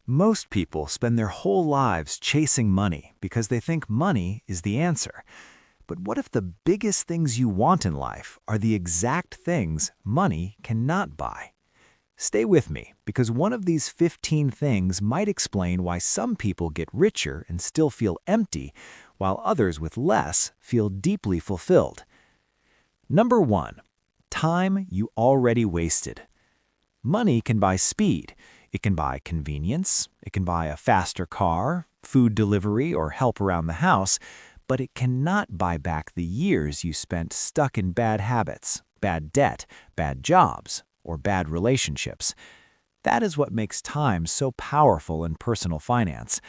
Most people spend their whole lives chasing money because they think money is the answer. But what if the biggest things you want in life are the exact things money cannot buy? Stay with me, because one of these 15 things might explain why some people get richer and still feel empty, while others with less feel deeply fulfilled. Number 1. Time you already wasted. Money can buy speed. It can buy convenience. It can buy a faster car, food delivery, or help around the house, but it cannot buy back the years you spent stuck in bad habits, bad debt, bad jobs, or bad relationships. That is what makes time so powerful in personal finance.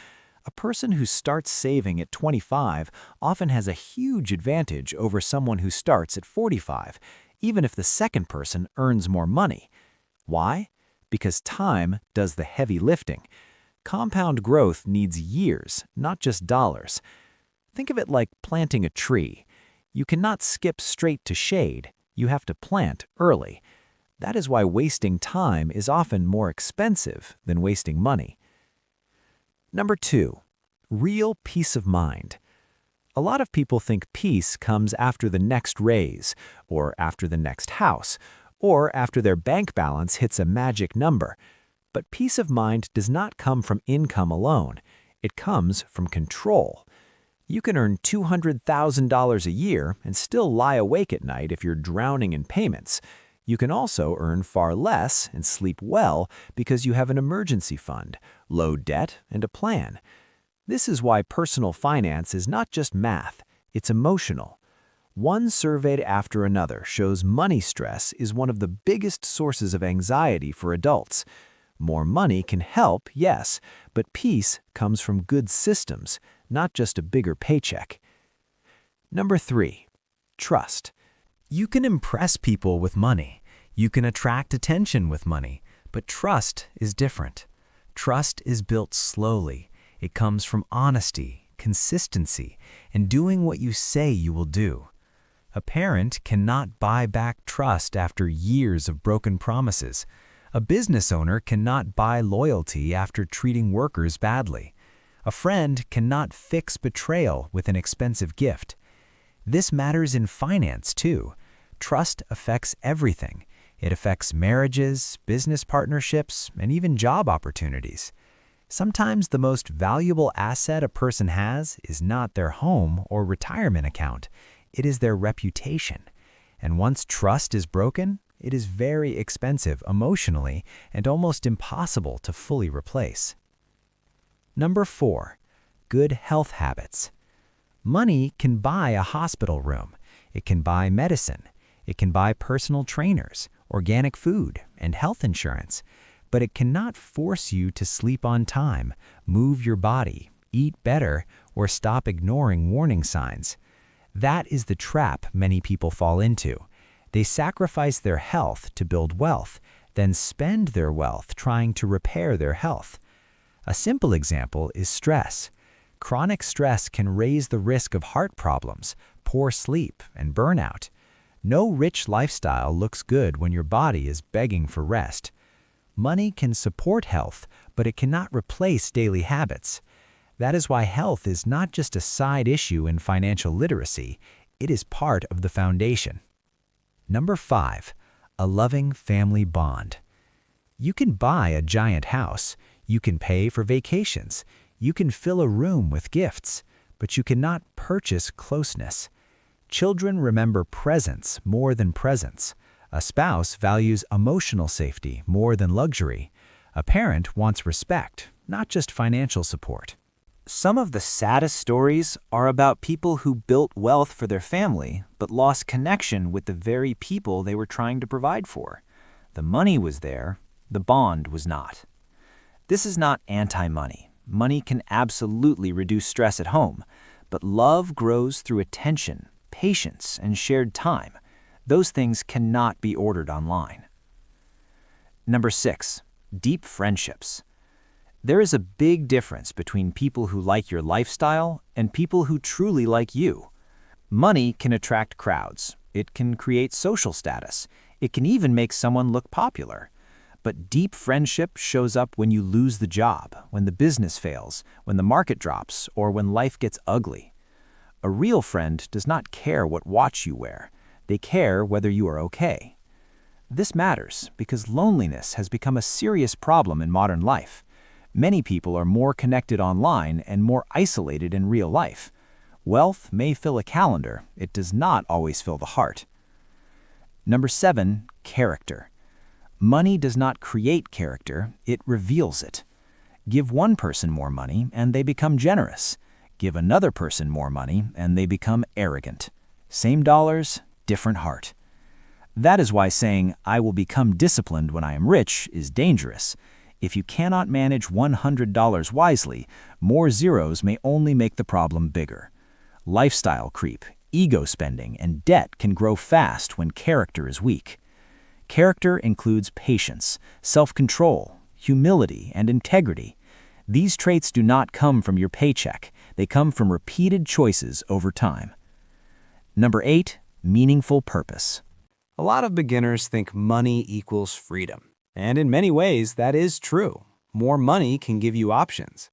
A person who starts saving at 25 often has a huge advantage over someone who starts at 45, even if the second person earns more money. Why? Because time does the heavy lifting. Compound growth needs years, not just dollars. Think of it like planting a tree. You cannot skip straight to shade. You have to plant early. That is why wasting time is often more expensive than wasting money. Number 2. Real peace of mind. A lot of people think peace comes after the next raise, or after the next house, or after their bank balance hits a magic number. But peace of mind does not come from income alone. It comes from control. You can earn $200,000 a year and still lie awake at night if you're drowning in payments. You can also earn far less and sleep well because you have an emergency fund, low debt, and a plan. This is why personal finance is not just math, it's emotional. One survey after another shows money stress is one of the biggest sources of anxiety for adults. More money can help, yes, but peace comes from good systems, not just a bigger paycheck. Number 3. Trust. You can impress people with money. You can attract attention with money, but trust is different. Trust is built slowly. It comes from honesty, consistency, and doing what you say you will do. A parent cannot buy back trust after years of broken promises. A business owner cannot buy loyalty after treating workers badly. A friend cannot fix betrayal with an expensive gift. This matters in finance too. Trust affects everything. It affects marriages, business partnerships, and even job opportunities. Sometimes the most valuable asset a person has is not their home or retirement account. It is their reputation. And once trust is broken, it is very expensive emotionally and almost impossible to fully replace. Number 4. Good health habits. Money can buy a hospital room. It can buy medicine. It can buy personal trainers, organic food, and health insurance. But it cannot force you to sleep on time, move your body, eat better, or stop ignoring warning signs. That is the trap many people fall into. They sacrifice their health to build wealth, then spend their wealth trying to repair their health. A simple example is stress. Chronic stress can raise the risk of heart problems, poor sleep, and burnout. No rich lifestyle looks good when your body is begging for rest. Money can support health, but it cannot replace daily habits. That is why health is not just a side issue in financial literacy, it is part of the foundation. Number 5. A loving family bond. You can buy a giant house, you can pay for vacations, you can fill a room with gifts, but you cannot purchase closeness. Children remember presence more than presents. A spouse values emotional safety more than luxury. A parent wants respect, not just financial support. Some of the saddest stories are about people who built wealth for their family but lost connection with the very people they were trying to provide for. The money was there, the bond was not. This is not anti-money. Money can absolutely reduce stress at home, but love grows through attention, patience, and shared time. Those things cannot be ordered online. Number 6. Deep friendships. There is a big difference between people who like your lifestyle and people who truly like you. Money can attract crowds. It can create social status. It can even make someone look popular. But deep friendship shows up when you lose the job, when the business fails, when the market drops, or when life gets ugly. A real friend does not care what watch you wear. They care whether you are okay. This matters because loneliness has become a serious problem in modern life. Many people are more connected online and more isolated in real life. Wealth may fill a calendar, it does not always fill the heart. Number 7, character. Money does not create character, it reveals it. Give one person more money and they become generous. Give another person more money and they become arrogant. Same dollars, different heart. That is why saying, "I will become disciplined when I am rich," is dangerous. If you cannot manage $100 wisely, more zeros may only make the problem bigger. Lifestyle creep, ego spending, and debt can grow fast when character is weak. Character includes patience, self-control, humility, and integrity. These traits do not come from your paycheck. They come from repeated choices over time. Number 8, meaningful purpose. A lot of beginners think money equals freedom. And in many ways, that is true. More money can give you options.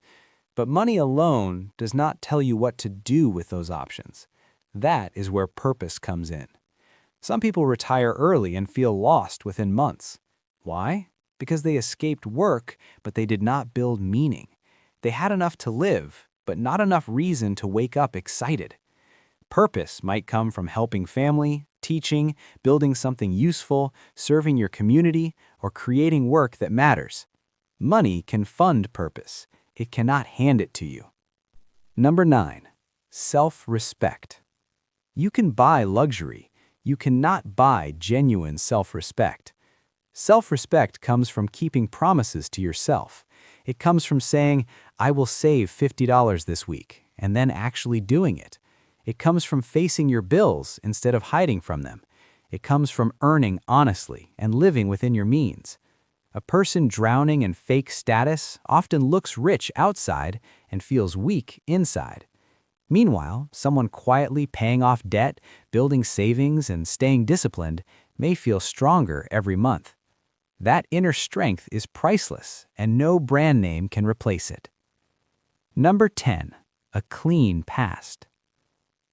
But money alone does not tell you what to do with those options. That is where purpose comes in. Some people retire early and feel lost within months. Why? Because they escaped work, but they did not build meaning. They had enough to live, but not enough reason to wake up excited. Purpose might come from helping family, teaching, building something useful, serving your community, or creating work that matters. Money can fund purpose. It cannot hand it to you. Number 9, self-respect. You can buy luxury. You cannot buy genuine self-respect. Self-respect comes from keeping promises to yourself. It comes from saying, "I will save $50 this week," and then actually doing it. It comes from facing your bills instead of hiding from them. It comes from earning honestly and living within your means. A person drowning in fake status often looks rich outside and feels weak inside. Meanwhile, someone quietly paying off debt, building savings, and staying disciplined may feel stronger every month. That inner strength is priceless, and no brand name can replace it. Number 10, a clean past.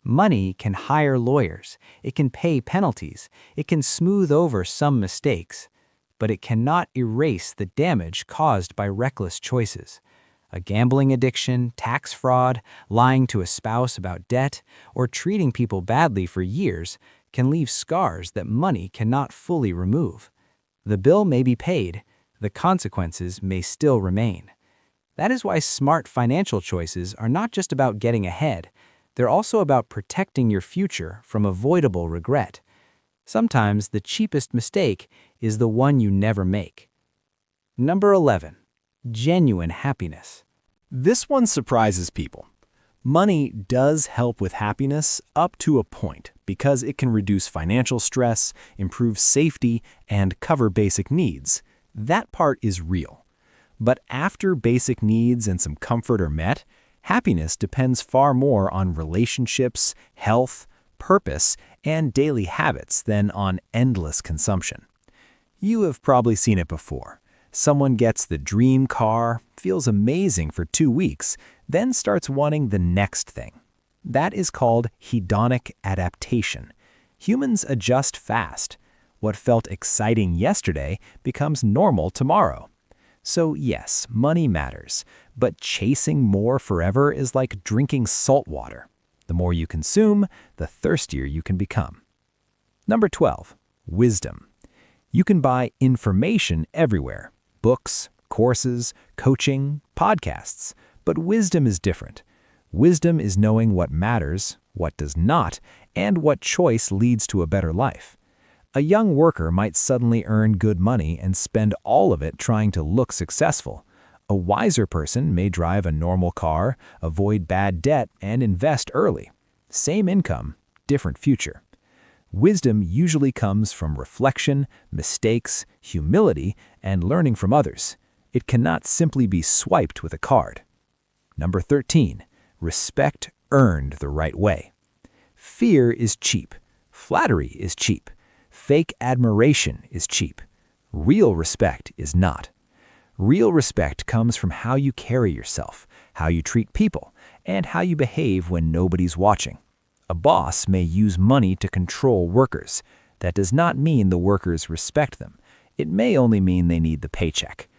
Money can hire lawyers, it can pay penalties, it can smooth over some mistakes, but it cannot erase the damage caused by reckless choices. A gambling addiction, tax fraud, lying to a spouse about debt, or treating people badly for years can leave scars that money cannot fully remove. The bill may be paid, the consequences may still remain. That is why smart financial choices are not just about getting ahead, they're also about protecting your future from avoidable regret. Sometimes the cheapest mistake is the one you never make. Number 11, genuine happiness. This one surprises people. Money does help with happiness up to a point because it can reduce financial stress, improve safety, and cover basic needs. That part is real. But after basic needs and some comfort are met, happiness depends far more on relationships, health, purpose, and daily habits than on endless consumption. You have probably seen it before. Someone gets the dream car, feels amazing for 2 weeks, then starts wanting the next thing. That is called hedonic adaptation. Humans adjust fast. What felt exciting yesterday becomes normal tomorrow. So yes, money matters, but chasing more forever is like drinking salt water. The more you consume, the thirstier you can become. Number 12, wisdom. You can buy information everywhere. Books, courses, coaching, podcasts. But wisdom is different. Wisdom is knowing what matters, what does not, and what choice leads to a better life. A young worker might suddenly earn good money and spend all of it trying to look successful. A wiser person may drive a normal car, avoid bad debt, and invest early. Same income, different future. Wisdom usually comes from reflection, mistakes, humility, and learning from others. It cannot simply be swiped with a card. Number 13, respect earned the right way. Fear is cheap. Flattery is cheap. Fake admiration is cheap. Real respect is not. Real respect comes from how you carry yourself, how you treat people, and how you behave when nobody's watching. A boss may use money to control workers. That does not mean the workers respect them. It may only mean they need the paycheck.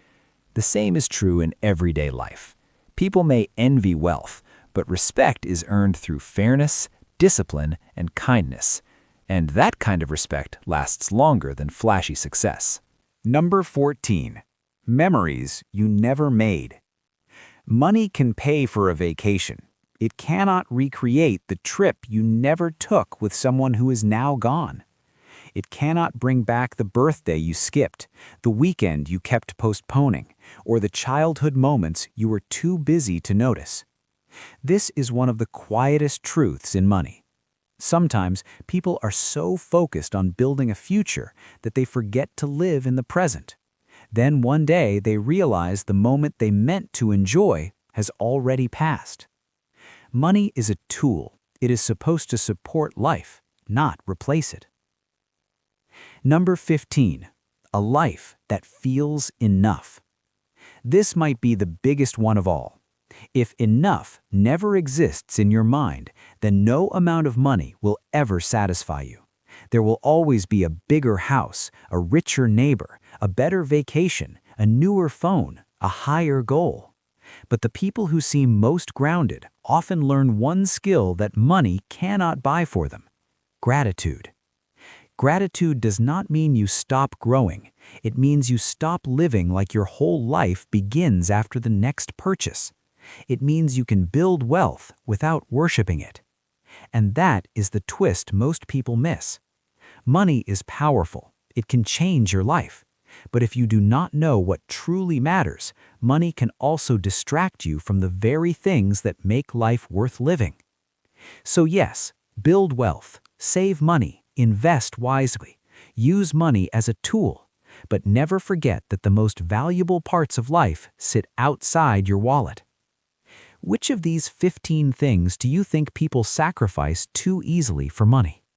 The same is true in everyday life. People may envy wealth, but respect is earned through fairness, discipline, and kindness. And that kind of respect lasts longer than flashy success. Number 14. Memories you never made. Money can pay for a vacation. It cannot recreate the trip you never took with someone who is now gone. It cannot bring back the birthday you skipped, the weekend you kept postponing, or the childhood moments you were too busy to notice. This is one of the quietest truths in money. Sometimes people are so focused on building a future that they forget to live in the present. Then one day they realize the moment they meant to enjoy has already passed. Money is a tool. It is supposed to support life, not replace it. Number 15. A life that feels enough. This might be the biggest one of all. If enough never exists in your mind, then no amount of money will ever satisfy you. There will always be a bigger house, a richer neighbor, a better vacation, a newer phone, a higher goal. But the people who seem most grounded often learn one skill that money cannot buy for them: gratitude. Gratitude does not mean you stop growing. It means you stop living like your whole life begins after the next purchase. It means you can build wealth without worshiping it. And that is the twist most people miss. Money is powerful. It can change your life. But if you do not know what truly matters, money can also distract you from the very things that make life worth living. So yes, build wealth, save money, invest wisely, use money as a tool, but never forget that the most valuable parts of life sit outside your wallet. Which of these 15 things do you think people sacrifice too easily for money?